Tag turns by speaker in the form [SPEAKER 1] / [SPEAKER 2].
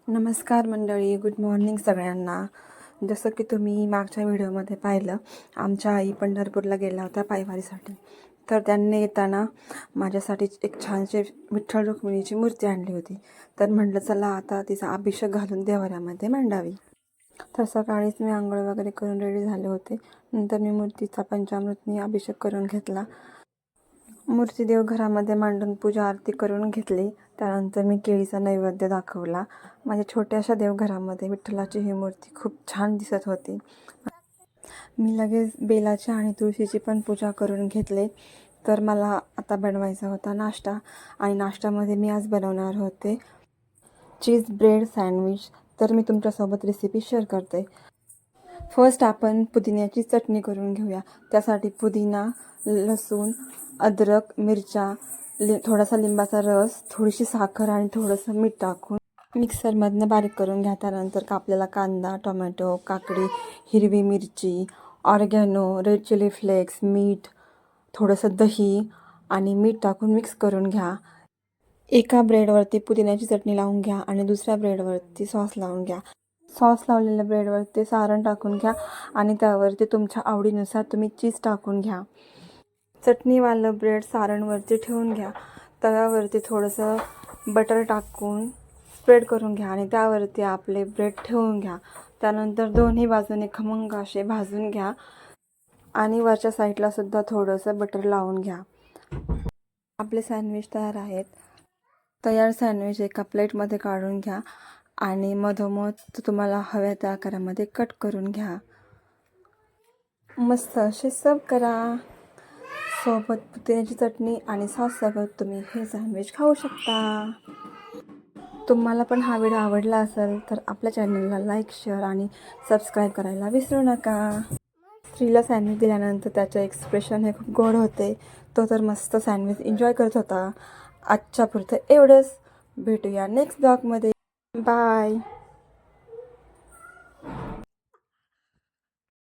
[SPEAKER 1] नमस्कार मंडळी, good morning सगळ्यांना. जसं की तुम्ही मागच्या व्हिडिओमध्ये पाहिलं, आमच्या आई पंढरपूरला गेल्या होत्या पायवारीसाठी. तर त्यांनी येताना माझ्यासाठी एक छानशी विठ्ठल रुक्मिणीची मूर्ती आणली होती. तर म्हटलं चला आता तिचा अभिषेक घालून देवाऱ्यामध्ये मांडावी. तर सकाळीच मी आंघोळ वगैरे करून रेडी झाले होते. नंतर मी मूर्तीचा पंचामृतनी अभिषेक करून घेतला. मूर्ती देवघरामध्ये मांडून पूजा आरती करून घेतली. त्यानंतर मी केळीचा नैवेद्य दाखवला. माझ्या छोट्याशा देवघरामध्ये विठ्ठलाची ही मूर्ती खूप छान दिसत होती. मी लगेच बेलाची आणि तुळशीची पण पूजा करून घेतली. तर मला आता बनवायचा होता नाश्ता, आणि नाश्त्यामध्ये मी आज बनवणार होते चीज ब्रेड सँडविच. तर मी तुमच्यासोबत रेसिपी शेअर करते. फर्स्ट आपण पुदिन्याची चटणी करून घेऊया. त्यासाठी पुदिना, लसूण, अद्रक, मिरच्या, थोडासा लिंबाचा रस, थोडीशी साखर आणि थोडंसं मीठ टाकून मिक्सरमधनं बारीक करून घ्या. त्यानंतर आपल्याला कांदा, टोमॅटो, काकडी, हिरवी मिरची, ऑर्गॅनो, रेड चिली फ्लेक्स, मीठ, थोडंसं दही आणि मीठ टाकून मिक्स करून घ्या. एका ब्रेडवरती पुदिन्याची चटणी लावून घ्या आणि दुसऱ्या ब्रेडवरती सॉस लावून घ्या. सॉस लावलेल्या ब्रेडवरती सारण टाकून घ्या आणि त्यावरती तुमच्या आवडीनुसार तुम्ही चीज टाकून घ्या. चटणीवालं ब्रेड सारणवरती ठेवून घ्या. तव्यावरती थोडंसं बटर टाकून स्प्रेड करून घ्या आणि त्यावरती आपले ब्रेड ठेवून घ्या. त्यानंतर दोन्ही बाजूने खमंग असे भाजून घ्या आणि वरच्या साईडला सुद्धा थोडंसं बटर लावून घ्या. आपले सँडविच तयार आहेत. तयार सँडविच एका प्लेटमध्ये काढून घ्या आणि मधोमध तुम्हाला हव्या त्या आकारामध्ये कट करून घ्या. मस्त असे सर्व करा. सोबत पुदिन्याची चटणी आणि सॉससोबत तुम्ही हे सँडविच खाऊ शकता. तुम्हाला पण हा व्हिडिओ आवडला असेल तर आपल्या चॅनलला लाईक, शेअर आणि सबस्क्राईब करायला विसरू नका. स्त्रीला सँडविच दिल्यानंतर त्याचे एक्सप्रेशन हे खूप गोड होते. तो तर मस्त सँडविच एन्जॉय करत होता. आजच्या पुरतं एवढंच. भेटूया नेक्स्ट ब्लॉगमध्ये. बाय.